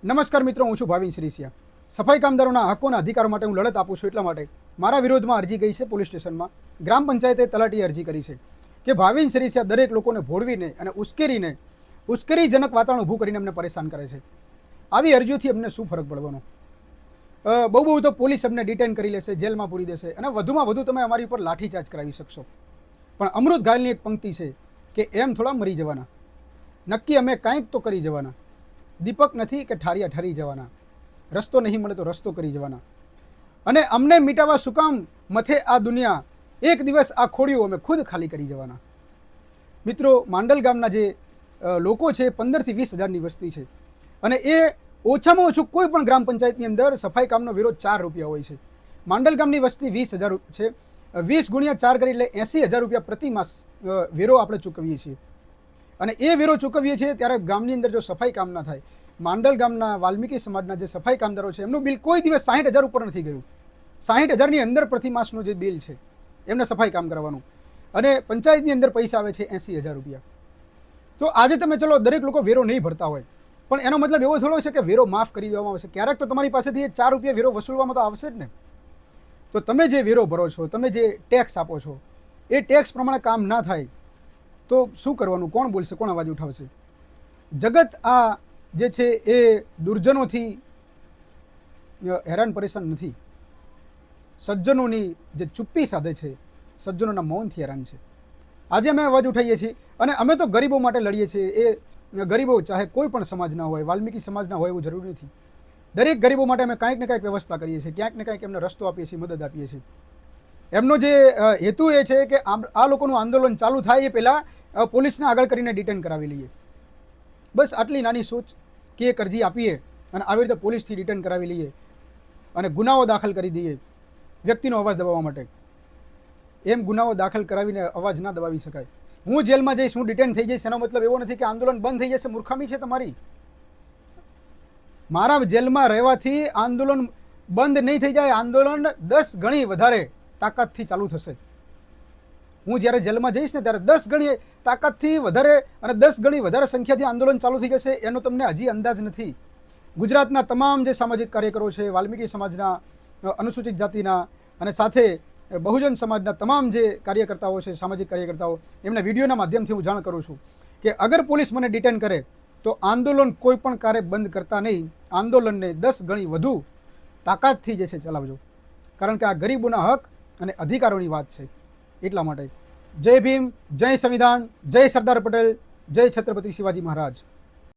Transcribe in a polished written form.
નમસ્કાર મિત્રો, હું છું ભાવિન શ્રીસિયા. સફાઈ કામદારોના હકોના અધિકારો માટે હું લડત આપું છું. એટલા માટે મારા વિરોધમાં અરજી ગઈ છે પોલીસ સ્ટેશનમાં. ગ્રામ પંચાયતે તલાટીએ અરજી કરી છે કે ભાવિન શ્રીસિયા દરેક લોકોને ભોળવીને અને ઉશ્કેરીજનક વાતાવરણ ઊભું કરીને અમને પરેશાન કરે છે. આવી અરજીઓથી અમને શું ફરક પડવાનો? બહુ તો પોલીસ અમને ડિટેન કરી લેશે, જેલમાં પૂરી દેશે અને વધુમાં વધુ તમે અમારી ઉપર લાઠીચાર્જ કરાવી શકશો. પણ અમૃત ઘાયલની એક પંક્તિ છે કે એમ થોડા મરી જવાના, નક્કી અમે કાંઈક તો કરી જવાના. દીપક નથી કે ઠારિયા ઠરી જવાના, રસ્તો નહીં મળે તો રસ્તો કરી જવાના. અને અમને મિટાવવા શું કામ મથે આ દુનિયા, એક દિવસ આ ખોડિયું અમે ખુદ ખાલી કરી જવાના. મિત્રો, માંડલ ગામના જે લોકો છે 15 થી 20 હજારની વસ્તી છે અને એ ઓછામાં ઓછું કોઈ પણ ગ્રામ પંચાયતની અંદર સફાઈ કામનો વેરો 4 રૂપિયા હોય છે. માંડલ ગામની વસ્તી 20,000 છે. 20 ગુણ્યા 4 કરી એટલે 80,000 રૂપિયા પ્રતિ માસ વેરો આપણે ચૂકવીએ છીએ. અને એ વેરો ચૂકવીએ છીએ ત્યારે ગામની અંદર જો સફાઈ કામ ના થાય, માંડલ ગામના વાલ્મીકી સમાજના જે સફાઈ કામદારો છે એમનું બિલ કોઈ દિવસ 60,000 ઉપર નથી ગયું. 60,000ની અંદર પ્રતિ માસનું જે બિલ છે એમને સફાઈ કામ કરવાનું, અને પંચાયતની અંદર પૈસા આવે છે 80,000 રૂપિયા. તો આજે તમે ચલો દરેક લોકો વેરો નહીં ભરતા હોય, પણ એનો મતલબ એવો થોડો છે કે વેરો માફ કરી દેવામાં આવશે. ક્યારેક તો તમારી પાસેથી 4 રૂપિયા વેરો વસૂલવામાં તો આવશે જ ને. તો તમે જે વેરો ભરો છો, તમે જે ટેક્સ આપો છો, એ ટેક્સ પ્રમાણે કામ ના થાય તો શું કરવાનું? કોણ બોલશે? કોણ અવાજ ઉઠાવશે? જગત આ જે છે એ દુર્જનોથી હેરાન પરેશાન નથી, સજ્જનોની જે ચુપ્પી સાધે છે, સજ્જનોના મૌનથી હેરાન છે. આજે અમે અવાજ ઉઠાવીએ છીએ અને અમે તો ગરીબો માટે લડીએ છીએ. એ ગરીબો ચાહે કોઈ પણ સમાજના હોય, વાલ્મીકી સમાજના હોય એવું જરૂરી નથી. દરેક ગરીબો માટે અમે કાંઈક ને કાંઈક વ્યવસ્થા કરીએ છીએ, ક્યાંક ને કાંઈક એમને રસ્તો આપીએ છીએ, મદદ આપીએ છીએ. એમનો જે હેતુ એ છે કે આ લોકોનું આંદોલન ચાલુ થાય એ પહેલાં પોલીસને આગળ કરીને ડિટેન કરાવી લઈએ. બસ આટલી નાની સોચ કે એક અરજી આપીએ અને આવી રીતે પોલીસથી ડિટેન કરાવી લઈએ અને ગુનાઓ દાખલ કરી દઈએ વ્યક્તિનો અવાજ દબાવવા માટે. એમ ગુનાઓ દાખલ કરાવીને અવાજ ના દબાવી શકાય. હું જેલમાં જઈશ, હું ડિટેન થઈ જઈશ, એનો મતલબ એવો નથી કે આંદોલન બંધ થઈ જશે. મૂર્ખામી છે તમારી. મારા જેલમાં રહેવાથી આંદોલન બંધ નહીં થઈ જાય. આંદોલન 10 ગણી વધારે તાકાતથી ચાલુ થશે. હું જ્યારે જેલમાં જઈશ ને ત્યારે 10 ગણી તાકાતથી વધારે અને 10 ગણી વધારે સંખ્યાથી આંદોલન ચાલુ થઈ જશે. એનો તમને હજી અંદાજ નથી. ગુજરાતના તમામ જે સામાજિક કાર્યકરો છે, વાલ્મીકી સમાજના, અનુસૂચિત જાતિના અને સાથે બહુજન સમાજના તમામ જે કાર્યકર્તાઓ છે, સામાજિક કાર્યકર્તાઓ, એમને વિડીયોના માધ્યમથી હું જાણ કરું છું કે અગર પોલીસ મને ડિટેન કરે તો આંદોલન કોઈ પણ કાર્ય બંધ કરતા નહીં. આંદોલનને 10 ગણી વધુ તાકાતથી જે છે ચલાવજો. કારણ કે આ ગરીબોના હક અને અધિકારોની વાત છે. એટલા માટે જય ભીમ, જય સંવિધાન, જય સરદાર પટેલ, જય છત્રપતિ શિવાજી મહારાજ.